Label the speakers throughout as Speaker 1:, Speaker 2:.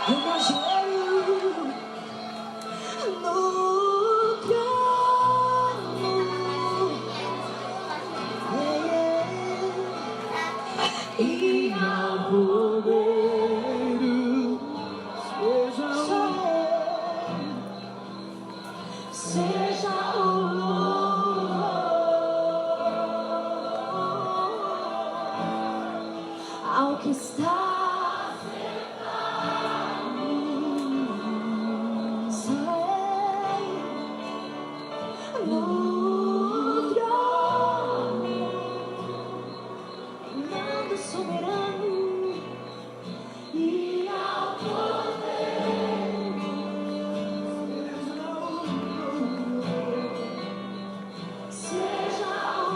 Speaker 1: Eu me ajoelho no trono. E ao poder seja o ao que está no trono, reinando soberano, e ao poder seja o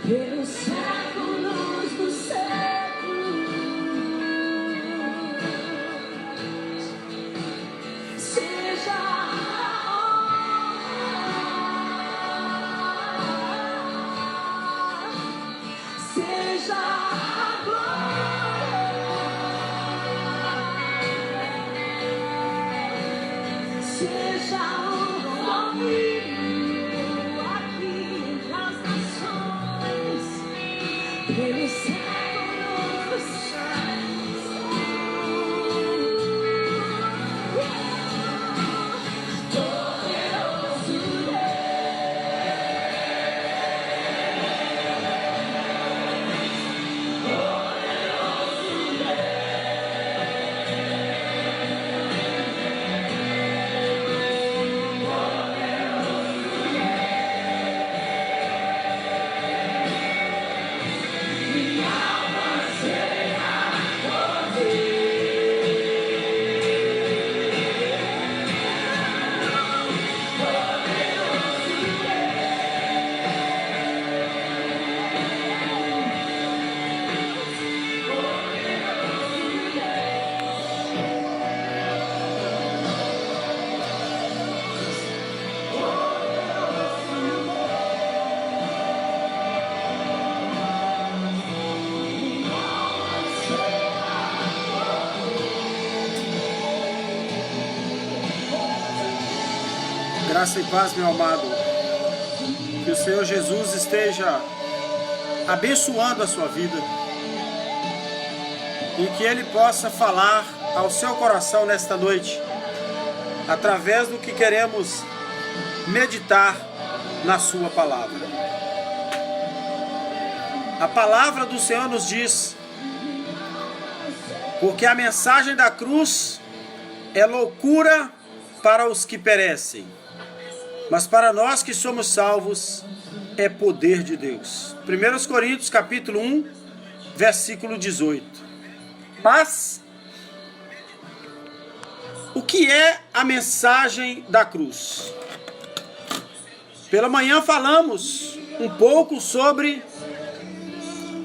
Speaker 1: pelos séculos dos séculos, seja a glória, seja o domínio aqui entre as nações, pelos séculos dos séculos. Poderoso
Speaker 2: Graça e paz, meu amado. Que o Senhor Jesus esteja abençoando a sua vida e que Ele possa falar ao seu coração nesta noite, através do que queremos meditar na sua palavra. A palavra do Senhor nos diz: porque a mensagem da cruz é loucura para os que perecem, mas para nós que somos salvos, é poder de Deus. 1 Coríntios capítulo 1, versículo 18. Mas, o que é a mensagem da cruz? Pela manhã falamos um pouco sobre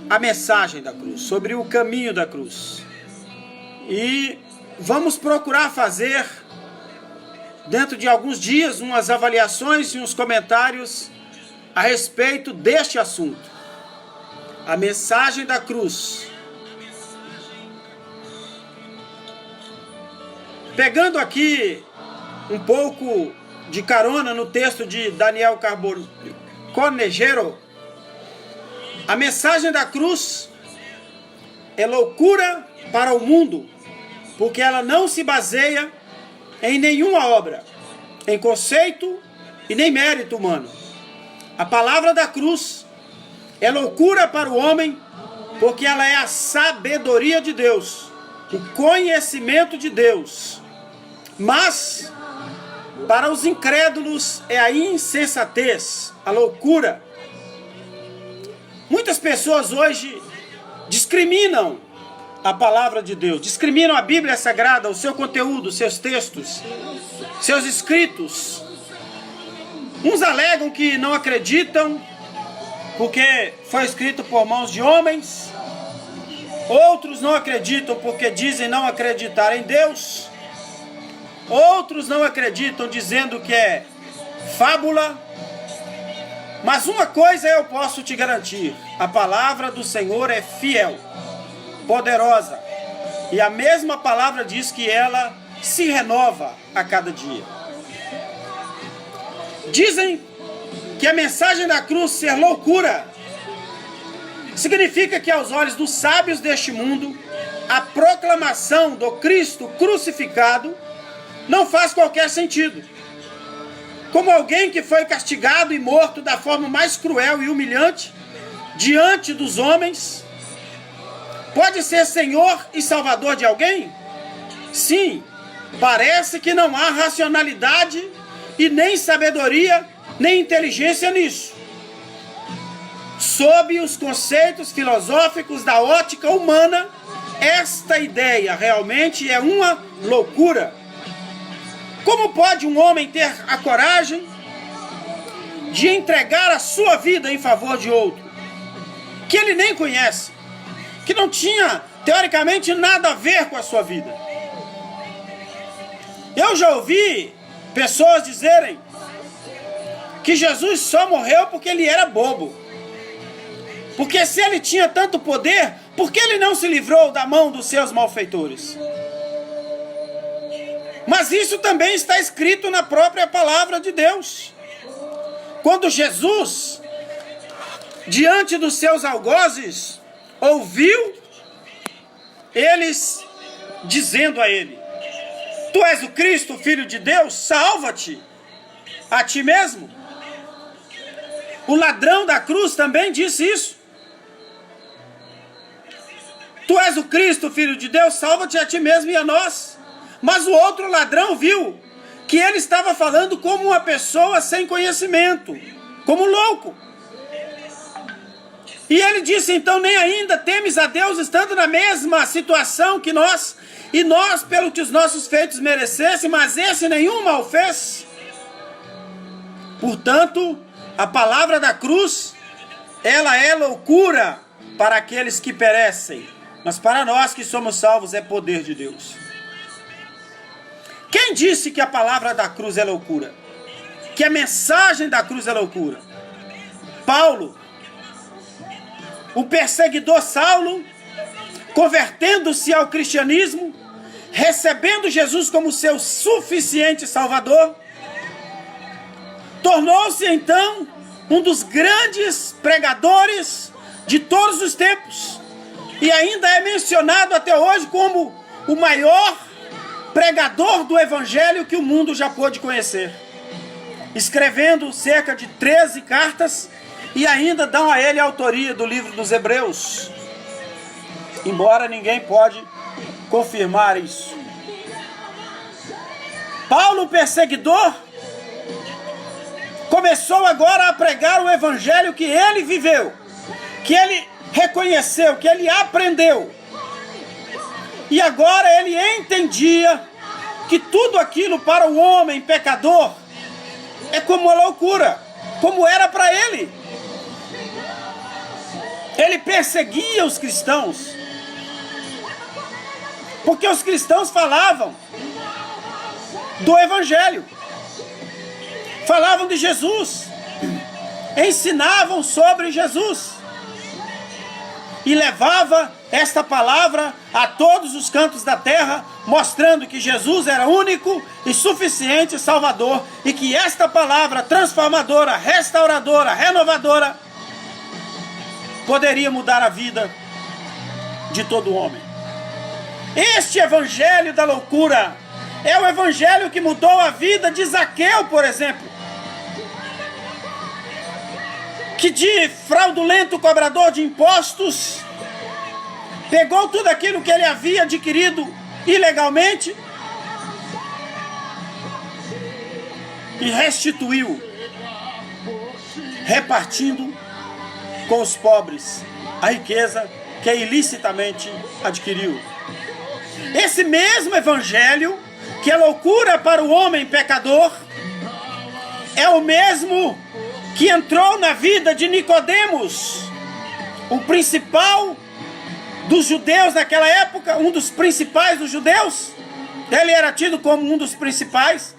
Speaker 2: a mensagem da cruz, sobre o caminho da cruz. E vamos procurar fazer, dentro de alguns dias, umas avaliações e uns comentários a respeito deste assunto. A mensagem da cruz. Pegando aqui um pouco de carona no texto de Daniel Carboneiro, a mensagem da cruz é loucura para o mundo, porque ela não se baseia em nenhuma obra, em conceito e nem mérito humano. A palavra da cruz é loucura para o homem, porque ela é a sabedoria de Deus, o conhecimento de Deus. Mas, para os incrédulos, é a insensatez, a loucura. Muitas pessoas hoje discriminam a palavra de Deus, discriminam a Bíblia Sagrada, o seu conteúdo, seus textos, seus escritos. Uns alegam que não acreditam porque foi escrito por mãos de homens. Outros não acreditam porque dizem não acreditar em Deus. Outros não acreditam dizendo que é fábula. Mas uma coisa eu posso te garantir: a palavra do Senhor é fiel, poderosa, e a mesma palavra diz que ela se renova a cada dia. Dizem que a mensagem da cruz ser loucura significa que aos olhos dos sábios deste mundo, a proclamação do Cristo crucificado não faz qualquer sentido. Como alguém que foi castigado e morto da forma mais cruel e humilhante diante dos homens pode ser Senhor e Salvador de alguém? Sim, parece que não há racionalidade e nem sabedoria, nem inteligência nisso. Sob os conceitos filosóficos da ótica humana, esta ideia realmente é uma loucura. Como pode um homem ter a coragem de entregar a sua vida em favor de outro, que ele nem conhece, que não tinha, teoricamente, nada a ver com a sua vida? Eu já ouvi pessoas dizerem que Jesus só morreu porque ele era bobo. Porque se ele tinha tanto poder, por que ele não se livrou da mão dos seus malfeitores? Mas isso também está escrito na própria palavra de Deus. Quando Jesus, diante dos seus algozes, ouviu eles dizendo a ele: Tu és o Cristo, Filho de Deus, salva-te a ti mesmo. O ladrão da cruz também disse isso. Tu és o Cristo, Filho de Deus, salva-te a ti mesmo e a nós. Mas o outro ladrão viu que ele estava falando como uma pessoa sem conhecimento, como louco. E ele disse: então nem ainda temes a Deus, estando na mesma situação que nós, e nós pelo que os nossos feitos merecessem, mas esse nenhum mal fez. Portanto, a palavra da cruz, ela é loucura para aqueles que perecem, mas para nós que somos salvos é poder de Deus. Quem disse que a palavra da cruz é loucura? Que a mensagem da cruz é loucura? Paulo, o perseguidor Saulo, convertendo-se ao cristianismo, recebendo Jesus como seu suficiente Salvador, tornou-se então um dos grandes pregadores de todos os tempos, e ainda é mencionado até hoje como o maior pregador do evangelho que o mundo já pôde conhecer, escrevendo cerca de 13 cartas, e ainda dão a ele a autoria do livro dos Hebreus, embora ninguém pode confirmar isso. Paulo, perseguidor, começou agora a pregar o evangelho que ele viveu, que ele reconheceu, que ele aprendeu. E agora ele entendia que tudo aquilo para o homem pecador é como uma loucura, como era para ele. Ele perseguia os cristãos, porque os cristãos falavam do evangelho, falavam de Jesus, ensinavam sobre Jesus, e levava esta palavra a todos os cantos da terra, mostrando que Jesus era único e suficiente Salvador, e que esta palavra transformadora, restauradora, renovadora, poderia mudar a vida de todo homem. Este evangelho da loucura é o evangelho que mudou a vida de Zaqueu, por exemplo, que de fraudulento cobrador de impostos pegou tudo aquilo que ele havia adquirido ilegalmente e restituiu, repartindo com os pobres a riqueza que ilicitamente adquiriu. Esse mesmo evangelho, que é loucura para o homem pecador, é o mesmo que entrou na vida de Nicodemos, o principal dos judeus naquela época, um dos principais dos judeus. Ele era tido como um dos principais.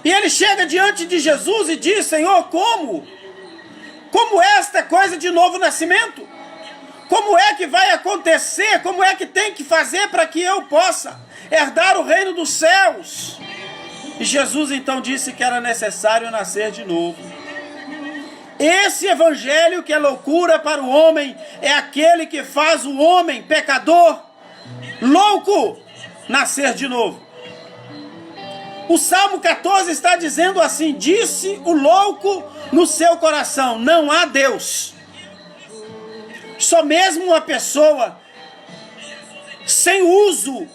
Speaker 2: E ele chega diante de Jesus e diz: Senhor, como esta coisa de novo nascimento? Como é que vai acontecer? Como é que tem que fazer para que eu possa herdar o reino dos céus? E Jesus então disse que era necessário nascer de novo. Esse evangelho que é loucura para o homem é aquele que faz o homem pecador, louco, nascer de novo. O Salmo 14 está dizendo assim: disse o louco no seu coração, não há Deus. Só mesmo uma pessoa sem uso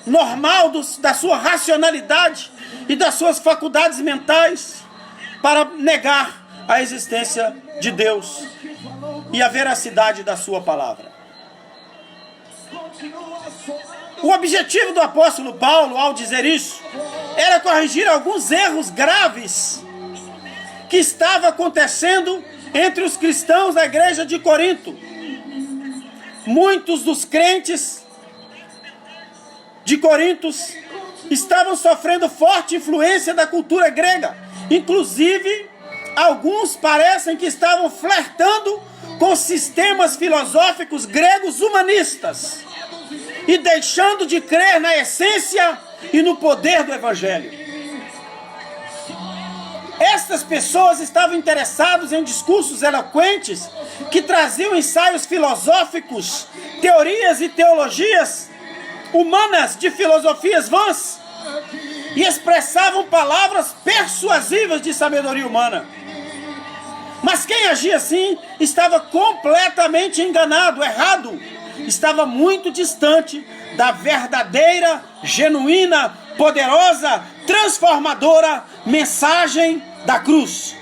Speaker 2: normal da sua racionalidade e das suas faculdades mentais para negar a existência de Deus e a veracidade da sua palavra. O objetivo do apóstolo Paulo, ao dizer isso, era corrigir alguns erros graves que estavam acontecendo entre os cristãos da igreja de Corinto. Muitos dos crentes de Corinto estavam sofrendo forte influência da cultura grega. Inclusive, alguns parecem que estavam flertando com sistemas filosóficos gregos humanistas e deixando de crer na essência e no poder do evangelho. Estas pessoas estavam interessadas em discursos eloquentes que traziam ensaios filosóficos, teorias e teologias humanas de filosofias vãs e expressavam palavras persuasivas de sabedoria humana. Mas quem agia assim estava completamente enganado, errado. Estava muito distante da verdadeira, genuína, poderosa, transformadora mensagem da cruz.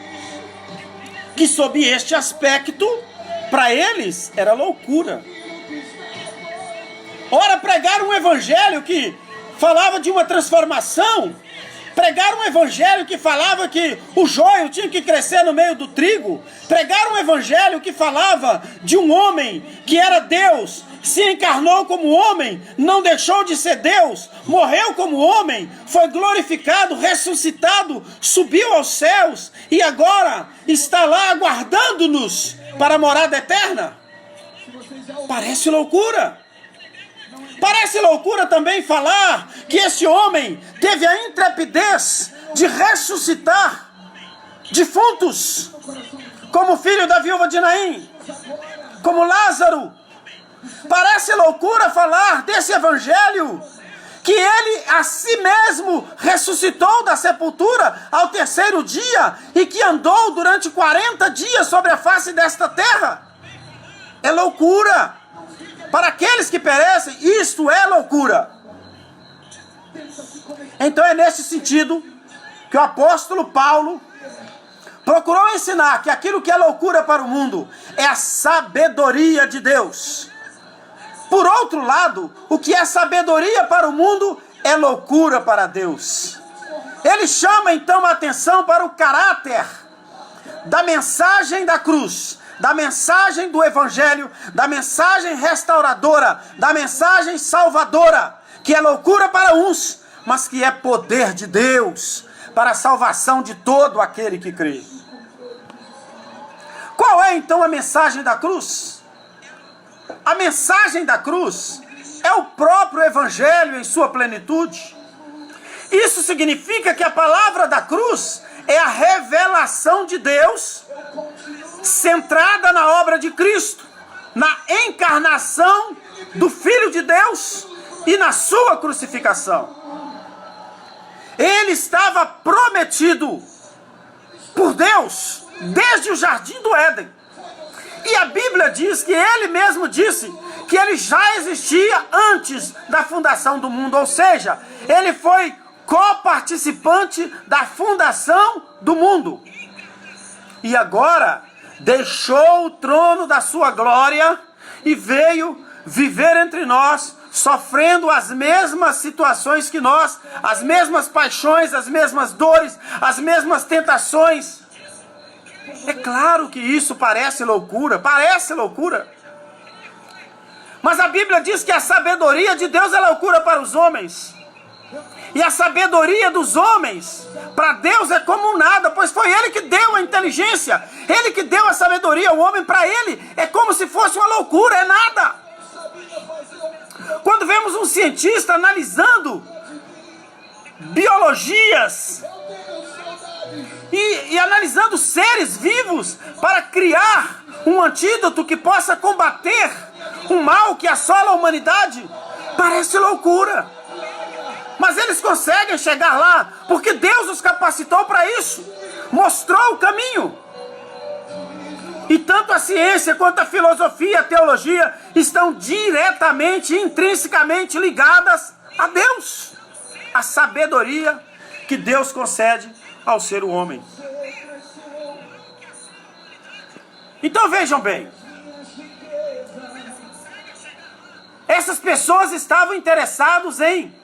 Speaker 2: Que sob este aspecto, para eles, era loucura. Ora, pregar um evangelho que falava de uma transformação, pregar um evangelho que falava que o joio tinha que crescer no meio do trigo, pregar um evangelho que falava de um homem que era Deus, se encarnou como homem, não deixou de ser Deus, morreu como homem, foi glorificado, ressuscitado, subiu aos céus e agora está lá aguardando-nos para a morada eterna. Parece loucura. Parece loucura também falar que esse homem teve a intrepidez de ressuscitar defuntos, como o filho da viúva de Naim, como Lázaro. Parece loucura falar desse evangelho, que ele a si mesmo ressuscitou da sepultura ao terceiro dia e que andou durante 40 dias sobre a face desta terra. É loucura. Para aqueles que perecem, isto é loucura. Então é nesse sentido que o apóstolo Paulo procurou ensinar que aquilo que é loucura para o mundo é a sabedoria de Deus. Por outro lado, o que é sabedoria para o mundo é loucura para Deus. Ele chama então a atenção para o caráter da mensagem da cruz, da mensagem do evangelho, da mensagem restauradora, da mensagem salvadora, que é loucura para uns, mas que é poder de Deus para a salvação de todo aquele que crê. Qual é então a mensagem da cruz? A mensagem da cruz é o próprio evangelho em sua plenitude. Isso significa que a palavra da cruz é a revelação de Deus centrada na obra de Cristo, na encarnação do Filho de Deus e na sua crucificação. Ele estava prometido por Deus desde o jardim do Éden. E a Bíblia diz que ele mesmo disse que ele já existia antes da fundação do mundo, ou seja, ele foi coparticipante da fundação do mundo. E agora deixou o trono da sua glória e veio viver entre nós, sofrendo as mesmas situações que nós, as mesmas paixões, as mesmas dores, as mesmas tentações. É claro que isso parece loucura, mas a Bíblia diz que a sabedoria de Deus é loucura para os homens. E a sabedoria dos homens, para Deus, é como nada, pois foi Ele que deu a inteligência, Ele que deu a sabedoria. O homem, para Ele, é como se fosse uma loucura, é nada. Quando vemos um cientista analisando biologias e analisando seres vivos para criar um antídoto que possa combater o mal que assola a humanidade, parece loucura. Mas eles conseguem chegar lá porque Deus os capacitou para isso, mostrou o caminho. E tanto a ciência quanto a filosofia e a teologia estão diretamente, intrinsecamente ligadas a Deus, a sabedoria que Deus concede ao ser homem. Então vejam bem, essas pessoas estavam interessadas em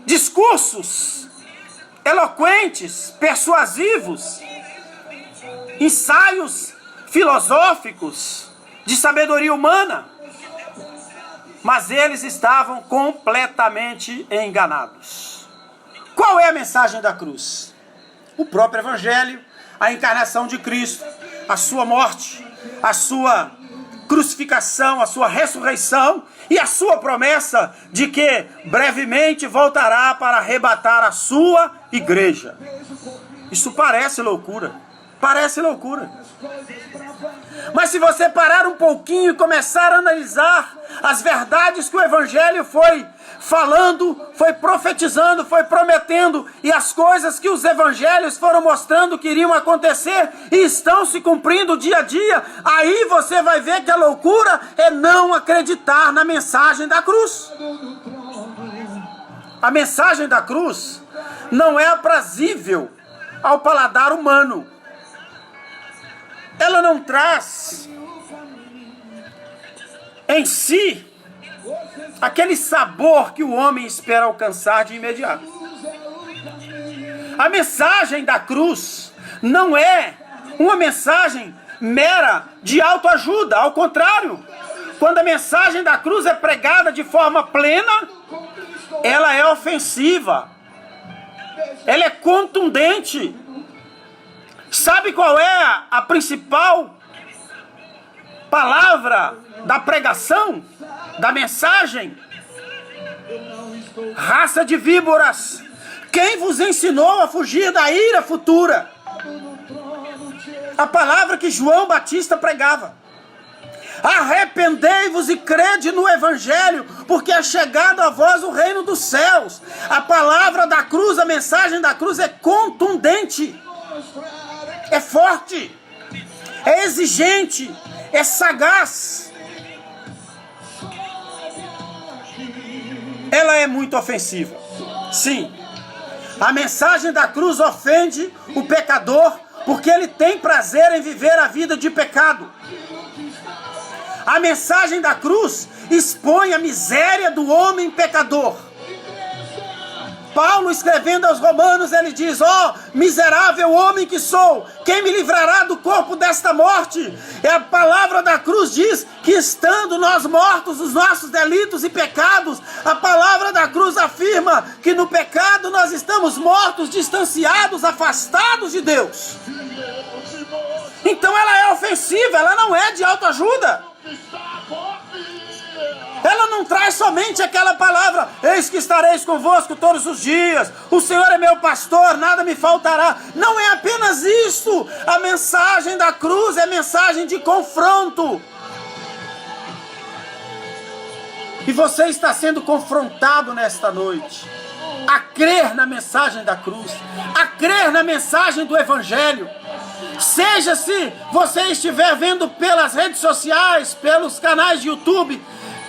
Speaker 2: discursos eloquentes, persuasivos, ensaios filosóficos de sabedoria humana, mas eles estavam completamente enganados. Qual é a mensagem da cruz? O próprio Evangelho, a encarnação de Cristo, a sua morte, a sua crucificação, a sua ressurreição e a sua promessa de que brevemente voltará para arrebatar a sua igreja. Isso parece loucura. Mas se você parar um pouquinho e começar a analisar as verdades que o Evangelho foi falando, foi profetizando, foi prometendo, e as coisas que os Evangelhos foram mostrando que iriam acontecer e estão se cumprindo dia a dia, aí você vai ver que a loucura é não acreditar na mensagem da cruz. A mensagem da cruz não é aprazível ao paladar humano. Ela não traz em si aquele sabor que o homem espera alcançar de imediato. A mensagem da cruz não é uma mensagem mera de autoajuda. Ao contrário, quando a mensagem da cruz é pregada de forma plena, ela é ofensiva, ela é contundente. Sabe qual é a principal palavra da pregação, da mensagem? Raça de víboras, quem vos ensinou a fugir da ira futura? A palavra que João Batista pregava. Arrependei-vos e crede no Evangelho, porque é chegado a vós o reino dos céus. A palavra da cruz, a mensagem da cruz é contundente, é forte, é exigente, é sagaz. Ela é muito ofensiva. Sim, a mensagem da cruz ofende o pecador porque ele tem prazer em viver a vida de pecado. A mensagem da cruz expõe a miséria do homem pecador. Paulo, escrevendo aos Romanos, ele diz: ó, miserável homem que sou, quem me livrará do corpo desta morte? E a palavra da cruz diz que, estando nós mortos os nossos delitos e pecados, a palavra da cruz afirma que no pecado nós estamos mortos, distanciados, afastados de Deus. Então ela é ofensiva, ela não é de autoajuda. Ela não traz somente aquela palavra: eis que estareis convosco todos os dias, o Senhor é meu pastor, nada me faltará. Não é apenas isso. A mensagem da cruz é mensagem de confronto. E você está sendo confrontado nesta noite a crer na mensagem da cruz, a crer na mensagem do Evangelho. Seja se você estiver vendo pelas redes sociais, pelos canais de YouTube,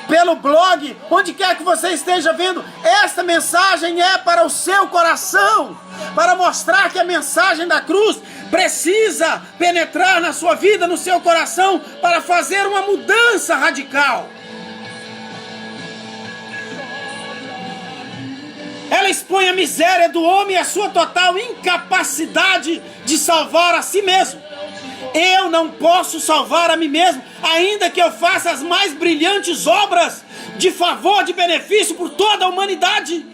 Speaker 2: pelo blog, onde quer que você esteja vendo, esta mensagem é para o seu coração, para mostrar que a mensagem da cruz precisa penetrar na sua vida, no seu coração, para fazer uma mudança radical. Ela expõe a miséria do homem e a sua total incapacidade de salvar a si mesmo. Eu não posso salvar a mim mesmo, ainda que eu faça as mais brilhantes obras de favor, de benefício por toda a humanidade.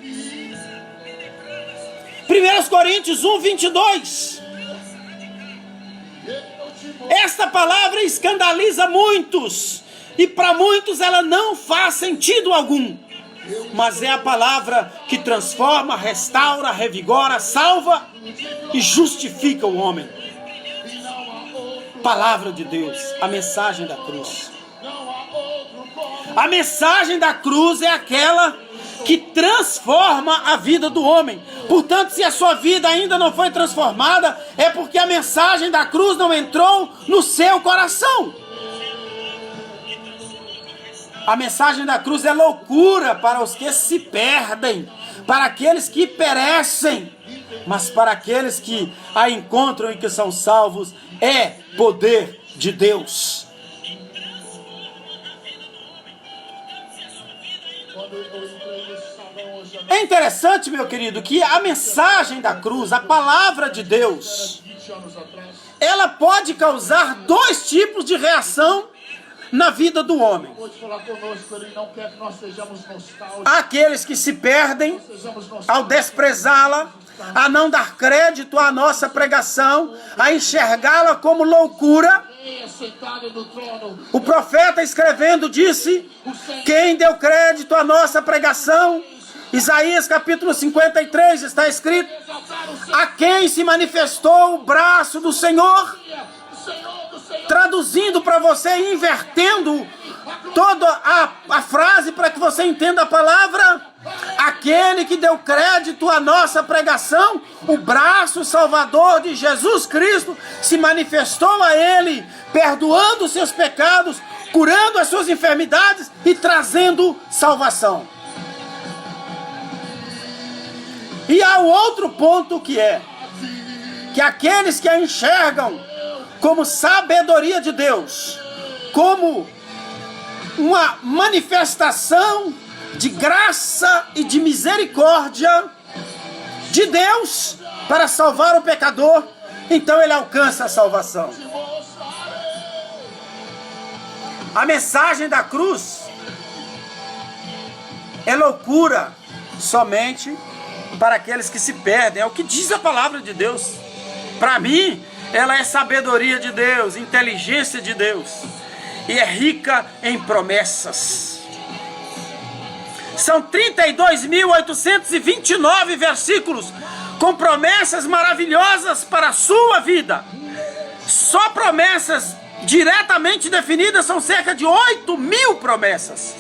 Speaker 2: 1 Coríntios 1, 22. Esta palavra escandaliza muitos, e para muitos ela não faz sentido algum. Mas é a palavra que transforma, restaura, revigora, salva e justifica o homem. Palavra de Deus, a mensagem da cruz. A mensagem da cruz é aquela que transforma a vida do homem. Portanto, se a sua vida ainda não foi transformada, é porque a mensagem da cruz não entrou no seu coração. A mensagem da cruz é loucura para os que se perdem, para aqueles que perecem, mas para aqueles que a encontram e que são salvos, é poder de Deus. É interessante, meu querido, que a mensagem da cruz, a palavra de Deus, ela pode causar dois tipos de reação na vida do homem. Aqueles que se perdem ao desprezá-la, a não dar crédito à nossa pregação, a enxergá-la como loucura. O profeta escrevendo disse: quem deu crédito à nossa pregação? Isaías capítulo 53 está escrito: a quem se manifestou o braço do Senhor? Traduzindo para você, invertendo toda a frase para que você entenda a palavra: aquele que deu crédito à nossa pregação, o braço salvador de Jesus Cristo se manifestou a ele, perdoando os seus pecados, curando as suas enfermidades e trazendo salvação. E há o outro ponto que é que aqueles que a enxergam como sabedoria de Deus, como uma manifestação de graça e de misericórdia de Deus para salvar o pecador, então ele alcança a salvação. A mensagem da cruz é loucura somente para aqueles que se perdem. É o que diz a palavra de Deus. Para mim, ela é sabedoria de Deus, inteligência de Deus, e é rica em promessas. São 32.829 versículos com promessas maravilhosas para a sua vida. Só promessas diretamente definidas são cerca de 8.000 promessas.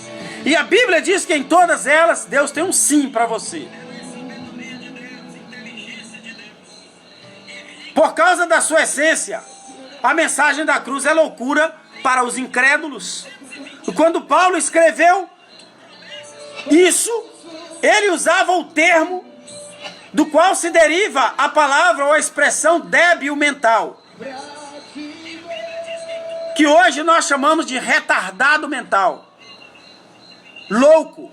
Speaker 2: E a Bíblia diz que em todas elas Deus tem um sim para você. Por causa da sua essência, a mensagem da cruz é loucura para os incrédulos. Quando Paulo escreveu isso, ele usava o termo do qual se deriva a palavra ou a expressão débil mental, que hoje nós chamamos de retardado mental, louco.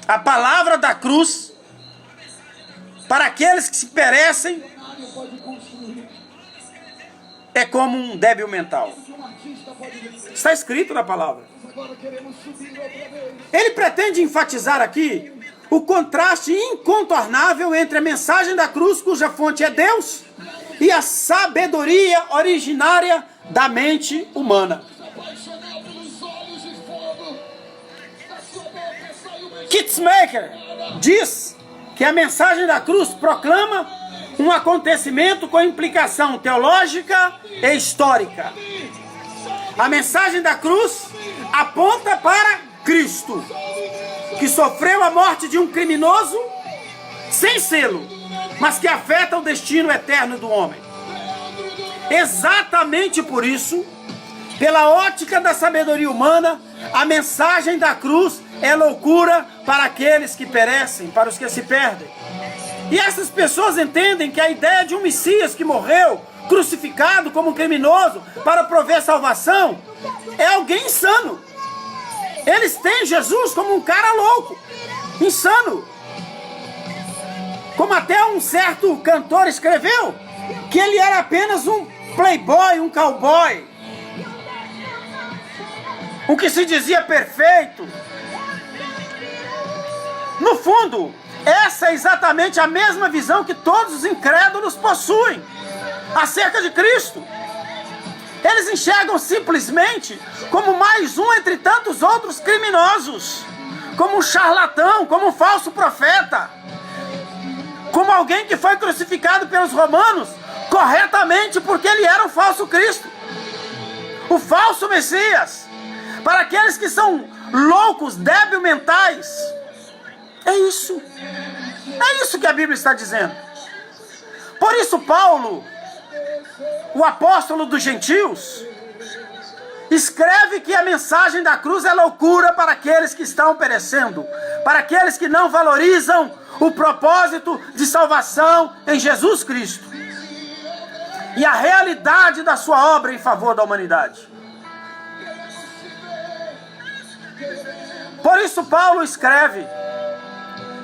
Speaker 2: A palavra da cruz, para aqueles que se perecem, é como um débil mental. Está escrito na palavra. Ele pretende enfatizar aqui o contraste incontornável entre a mensagem da cruz, cuja fonte é Deus, e a sabedoria originária da mente humana. Kitzmacher diz que a mensagem da cruz proclama um acontecimento com implicação teológica e histórica. A mensagem da cruz aponta para Cristo, que sofreu a morte de um criminoso sem selo, mas que afeta o destino eterno do homem. Exatamente por isso, pela ótica da sabedoria humana, a mensagem da cruz é loucura para aqueles que perecem, para os que se perdem. E essas pessoas entendem que a ideia de um Messias que morreu, crucificado como um criminoso para prover salvação, é alguém insano. Eles têm Jesus como um cara louco, insano. Como até um certo cantor escreveu, que ele era apenas um playboy, um cowboy, um que se dizia perfeito. No fundo, essa é exatamente a mesma visão que todos os incrédulos possuem acerca de Cristo. Eles enxergam simplesmente como mais um entre tantos outros criminosos, como um charlatão, como um falso profeta, como alguém que foi crucificado pelos romanos corretamente porque ele era um falso Cristo, o falso Messias. Para aqueles que são loucos, débil mentais, é isso que a Bíblia está dizendo. Por isso Paulo, o apóstolo dos gentios, escreve que a mensagem da cruz é loucura para aqueles que estão perecendo, para aqueles que não valorizam o propósito de salvação em Jesus Cristo e a realidade da sua obra em favor da humanidade. Por isso Paulo escreve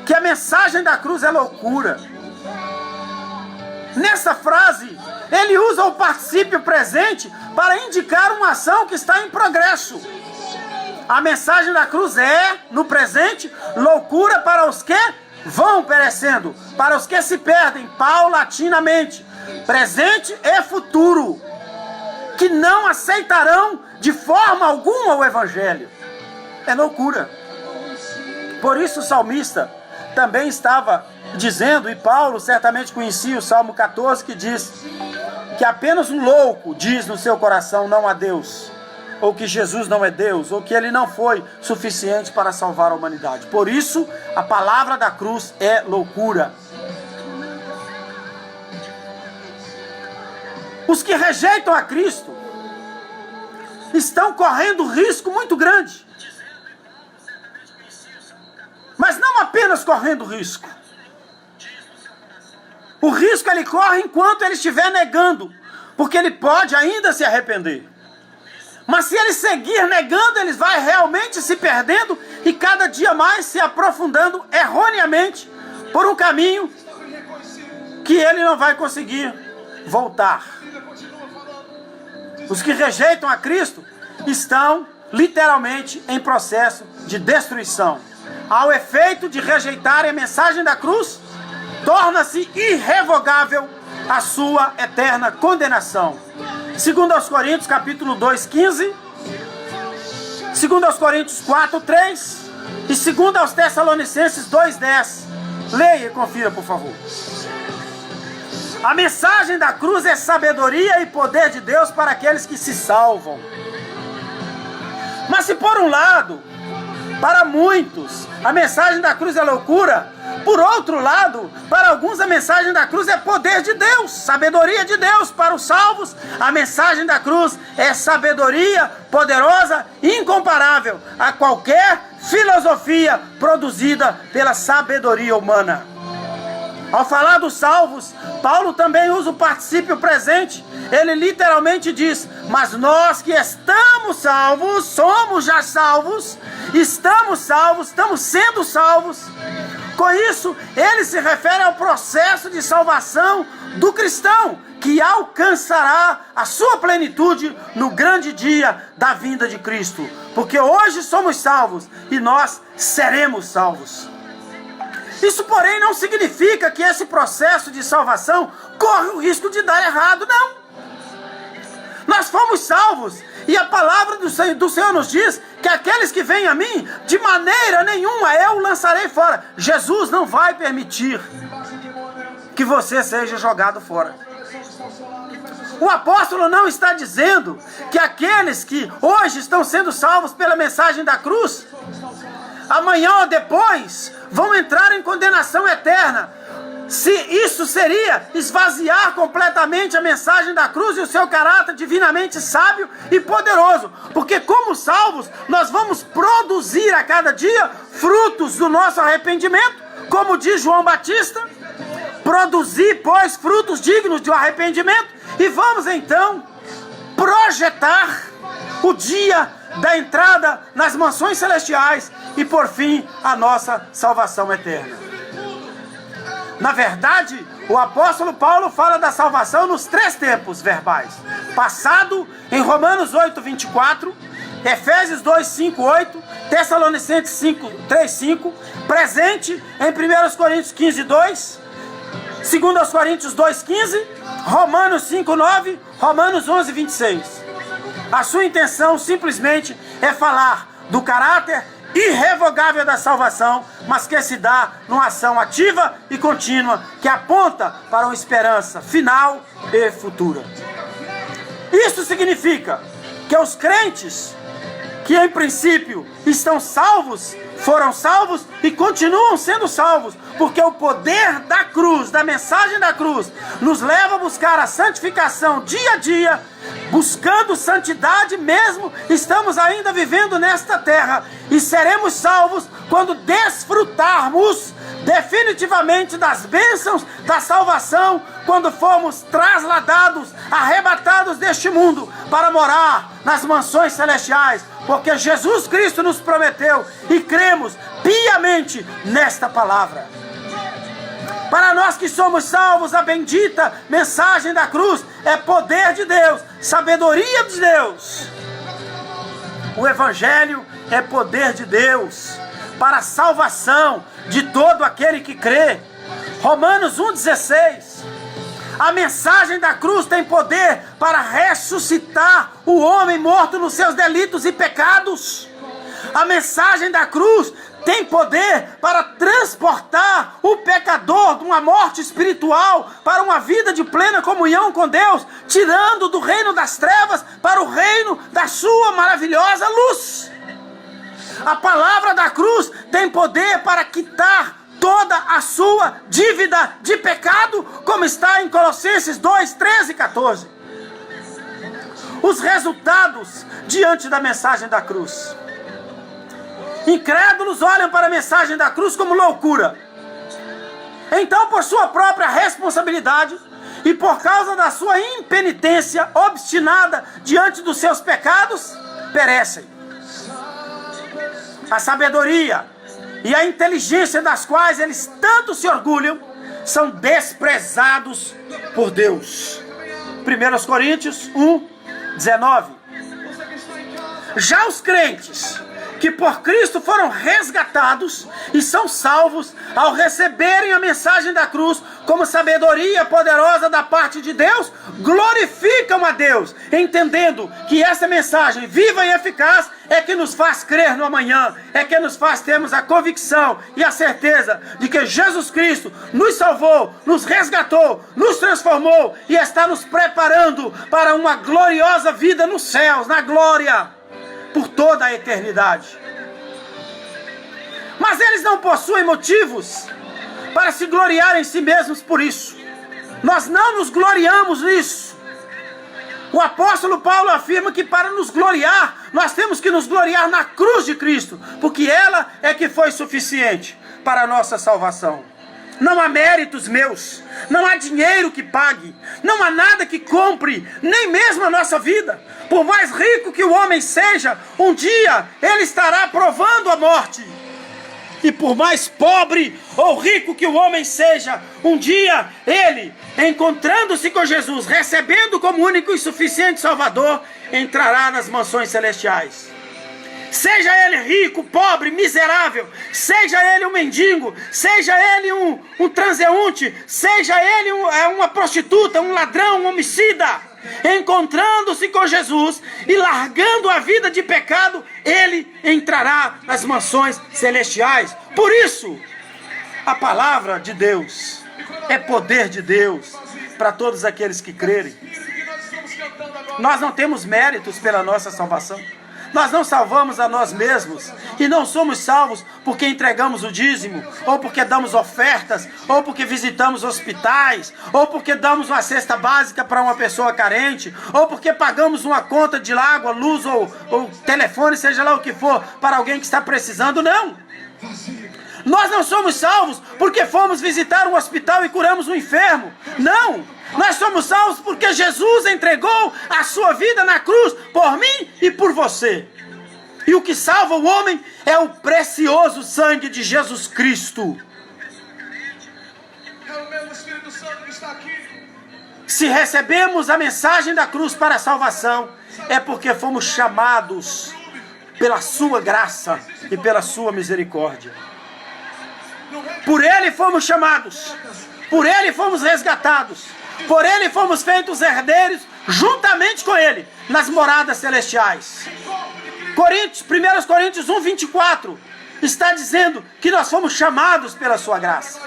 Speaker 2: que a mensagem da cruz é loucura. Nessa frase, ele usa o particípio presente para indicar uma ação que está em progresso. A mensagem da cruz é, no presente, loucura para os que vão perecendo, para os que se perdem paulatinamente, presente e futuro, que não aceitarão de forma alguma o Evangelho. É loucura. Por isso o salmista também estava dizendo, e Paulo certamente conhecia o Salmo 14, que diz que apenas um louco diz no seu coração não há Deus, ou que Jesus não é Deus, ou que ele não foi suficiente para salvar a humanidade. Por isso, a palavra da cruz é loucura. Os que rejeitam a Cristo estão correndo um risco muito grande. Mas não apenas correndo risco. O risco ele corre enquanto ele estiver negando, porque ele pode ainda se arrepender. Mas se ele seguir negando, ele vai realmente se perdendo e cada dia mais se aprofundando erroneamente por um caminho que ele não vai conseguir voltar. Os que rejeitam a Cristo estão literalmente em processo de destruição. Ao efeito de rejeitarem a mensagem da cruz, torna-se irrevogável a sua eterna condenação. 2 Coríntios capítulo 2, 15, 2 Coríntios 4, 3 e 2 Tessalonicenses 2, 10. Leia e confira, por favor. A mensagem da cruz é sabedoria e poder de Deus para aqueles que se salvam. Mas se por um lado, para muitos, a mensagem da cruz é loucura, por outro lado, para alguns a mensagem da cruz é poder de Deus, sabedoria de Deus. Para os salvos, a mensagem da cruz é sabedoria poderosa, incomparável a qualquer filosofia produzida pela sabedoria humana. Ao falar dos salvos, Paulo também usa o particípio presente. Ele literalmente diz: mas nós que estamos salvos, somos já salvos, estamos salvos, estamos sendo salvos. Com isso, ele se refere ao processo de salvação do cristão, que alcançará a sua plenitude no grande dia da vinda de Cristo. Porque hoje somos salvos e nós seremos salvos. Isso, porém, não significa que esse processo de salvação corre o risco de dar errado, não. Nós fomos salvos e a palavra do Senhor nos diz que aqueles que vêm a mim, de maneira nenhuma eu lançarei fora. Jesus não vai permitir que você seja jogado fora. O apóstolo não está dizendo que aqueles que hoje estão sendo salvos pela mensagem da cruz, amanhã ou depois vão entrar em condenação eterna. se isso seria esvaziar completamente a mensagem da cruz e o seu caráter divinamente sábio e poderoso. Porque como salvos, nós vamos produzir a cada dia frutos do nosso arrependimento, como diz João Batista, produzir, pois, frutos dignos de um arrependimento, e vamos então projetar o dia da entrada nas mansões celestiais e, por fim, a nossa salvação eterna. Na verdade, o apóstolo Paulo fala da salvação nos 3 tempos verbais. Passado, em Romanos 8, 24, Efésios 2, 5, 8, Tessalonicenses 5, 3, 5, presente em 1 Coríntios 15, 2, 2 Coríntios 2, 15, Romanos 5, 9, Romanos 11, 26. A sua intenção simplesmente é falar do caráter irrevogável da salvação, mas que se dá numa ação ativa e contínua que aponta para uma esperança final e futura. Isso significa que os crentes que em princípio estão salvos, foram salvos e continuam sendo salvos, porque o poder da cruz, da mensagem da cruz, nos leva a buscar a santificação dia a dia, buscando santidade mesmo, estamos ainda vivendo nesta terra, e seremos salvos quando desfrutarmos definitivamente das bênçãos da salvação, quando formos trasladados, arrebatados deste mundo, para morar nas mansões celestiais, porque Jesus Cristo nos prometeu, e cremos piamente nesta palavra. Para nós que somos salvos, a bendita mensagem da cruz é poder de Deus, sabedoria de Deus. O Evangelho é poder de Deus para a salvação de todo aquele que crê. Romanos 1,16. A mensagem da cruz tem poder para ressuscitar o homem morto nos seus delitos e pecados. A mensagem da cruz tem poder para transportar o pecador de uma morte espiritual para uma vida de plena comunhão com Deus, tirando do reino das trevas para o reino da sua maravilhosa luz. A palavra da cruz tem poder para quitar toda a sua dívida de pecado, como está em Colossenses 2, 13 e 14. Os resultados diante da mensagem da cruz. Incrédulos olham para a mensagem da cruz como loucura. Então, por sua própria responsabilidade e por causa da sua impenitência obstinada diante dos seus pecados, perecem. A sabedoria e a inteligência das quais eles tanto se orgulham são desprezados por Deus. 1 Coríntios 1, 19. Já os crentes que por Cristo foram resgatados e são salvos ao receberem a mensagem da cruz como sabedoria poderosa da parte de Deus, glorificam a Deus, entendendo que essa mensagem viva e eficaz é que nos faz crer no amanhã, é que nos faz termos a convicção e a certeza de que Jesus Cristo nos salvou, nos resgatou, nos transformou e está nos preparando para uma gloriosa vida nos céus, na glória, por toda a eternidade. Mas eles não possuem motivos para se gloriar em si mesmos por isso. Nós não nos gloriamos nisso. O apóstolo Paulo afirma que para nos gloriar, nós temos que nos gloriar na cruz de Cristo, porque ela é que foi suficiente para a nossa salvação. Não há méritos meus, não há dinheiro que pague, não há nada que compre, nem mesmo a nossa vida. Por mais rico que o homem seja, um dia ele estará provando a morte. E por mais pobre ou rico que o homem seja, um dia ele, encontrando-se com Jesus, recebendo como único e suficiente Salvador, entrará nas mansões celestiais. Seja ele rico, pobre, miserável, seja ele um mendigo, seja ele um transeunte, seja ele uma prostituta, um ladrão, um homicida, encontrando-se com Jesus e largando a vida de pecado, ele entrará nas mansões celestiais. Por isso, a palavra de Deus é poder de Deus para todos aqueles que crerem. Nós não temos méritos pela nossa salvação. Nós não salvamos a nós mesmos. E não somos salvos porque entregamos o dízimo, ou porque damos ofertas, ou porque visitamos hospitais, ou porque damos uma cesta básica para uma pessoa carente, ou porque pagamos uma conta de água, luz ou telefone, seja lá o que for, para alguém que está precisando. Não! Nós não somos salvos porque fomos visitar um hospital e curamos um enfermo. Não! Nós somos salvos porque Jesus entregou a sua vida na cruz por mim e por você. E o que salva o homem é o precioso sangue de Jesus Cristo.
Speaker 3: É o mesmo Espírito Santo que está aqui.
Speaker 2: Se recebemos a mensagem da cruz para a salvação, é porque fomos chamados pela sua graça e pela sua misericórdia. Por Ele fomos chamados, por Ele fomos resgatados, por Ele fomos feitos herdeiros juntamente com Ele nas moradas celestiais. 1 Coríntios 1:24 está dizendo que nós fomos chamados pela sua graça.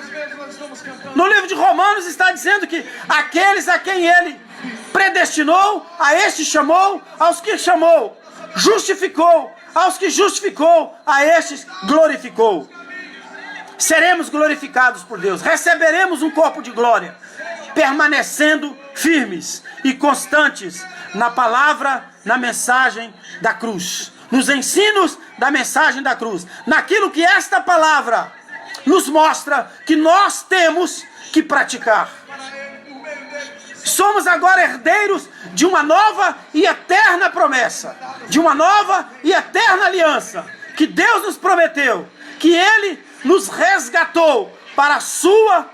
Speaker 2: No livro de Romanos está dizendo que aqueles a quem Ele predestinou, a este chamou, aos que chamou, justificou, aos que justificou, a estes glorificou. Seremos glorificados por Deus, receberemos um corpo de glória, permanecendo firmes e constantes na palavra, na mensagem da cruz, nos ensinos da mensagem da cruz, naquilo que esta palavra nos mostra que nós temos que praticar. Somos agora herdeiros de uma nova e eterna promessa, de uma nova e eterna aliança, que Deus nos prometeu, que Ele nos resgatou para a sua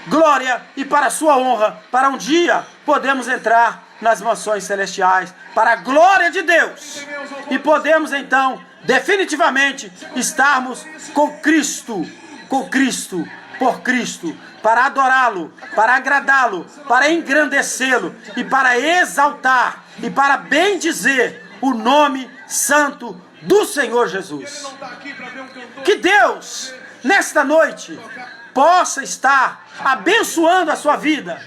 Speaker 2: glória e para a sua honra, para um dia podemos entrar nas mansões celestiais, para a glória de Deus, e podemos então definitivamente estarmos com Cristo, por Cristo, para adorá-lo, para agradá-lo, para engrandecê-lo e para exaltar e para bendizer o nome santo do Senhor Jesus. Que Deus, nesta noite, possa estar abençoando a sua vida.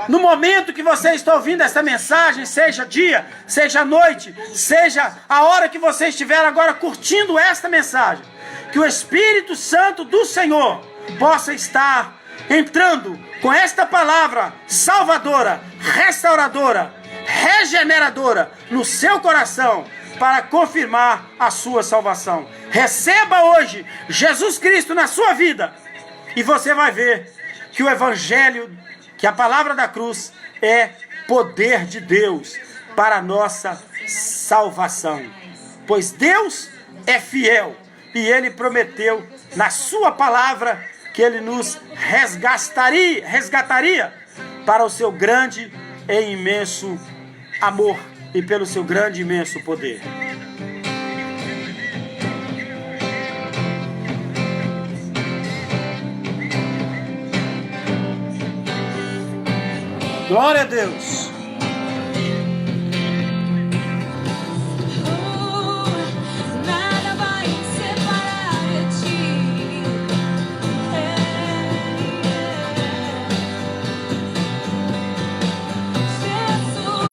Speaker 2: No momento que você está ouvindo esta mensagem, seja dia, seja noite, seja a hora que você estiver agora curtindo esta mensagem, que o Espírito Santo do Senhor possa estar entrando com esta palavra salvadora, restauradora, regeneradora no seu coração, para confirmar a sua salvação. Receba hoje Jesus Cristo na sua vida e você vai ver que o Evangelho, que a palavra da cruz é poder de Deus para a nossa salvação. Pois Deus é fiel e Ele prometeu na sua palavra que Ele nos resgataria para o seu grande e imenso amor e pelo seu grande e imenso poder. Glória a Deus.
Speaker 1: Nada vai me separar de ti. Jesus,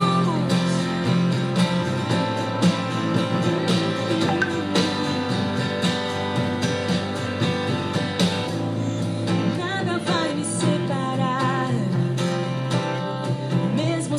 Speaker 1: nada vai me separar. Mesmo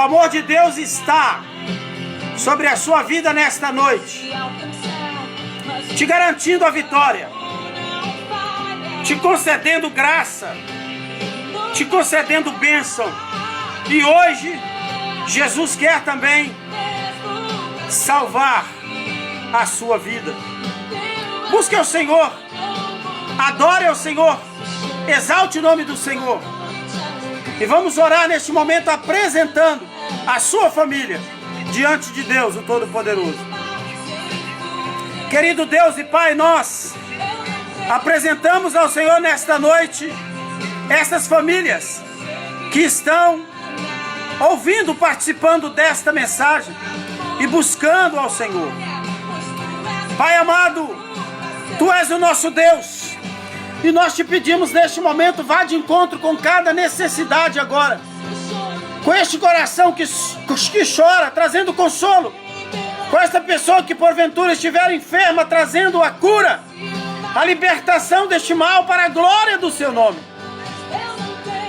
Speaker 2: amor de Deus está sobre a sua vida nesta noite, te garantindo a vitória, te concedendo graça, te concedendo bênção. E hoje, Jesus quer também salvar a sua vida. Busque o Senhor, adore ao Senhor, exalte o nome do Senhor. E vamos orar neste momento apresentando a sua família diante de Deus, o Todo-Poderoso. Querido Deus e Pai, nós apresentamos ao Senhor nesta noite essas famílias que estão ouvindo, participando desta mensagem e buscando ao Senhor. Pai amado, Tu és o nosso Deus e nós te pedimos neste momento, vá de encontro com cada necessidade agora, com este coração que chora, trazendo consolo, com esta pessoa que porventura estiver enferma, trazendo a cura, a libertação deste mal para a glória do Seu nome.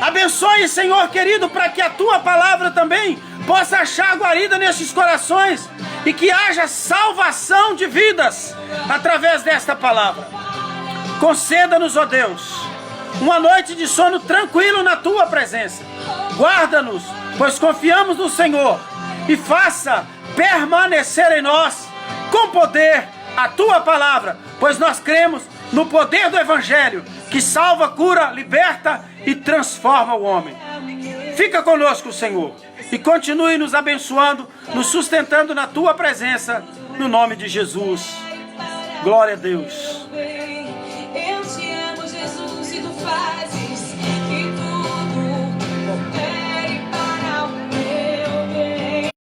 Speaker 2: Abençoe, Senhor querido, para que a Tua palavra também possa achar guarida nestes corações e que haja salvação de vidas através desta palavra. Conceda-nos, ó Deus, uma noite de sono tranquilo na Tua presença. Guarda-nos, pois confiamos no Senhor, e faça permanecer em nós com poder a Tua palavra, pois nós cremos no poder do Evangelho, que salva, cura, liberta e transforma o homem. Fica conosco, Senhor, e continue nos abençoando, nos sustentando na Tua presença, no nome de Jesus. Glória a Deus.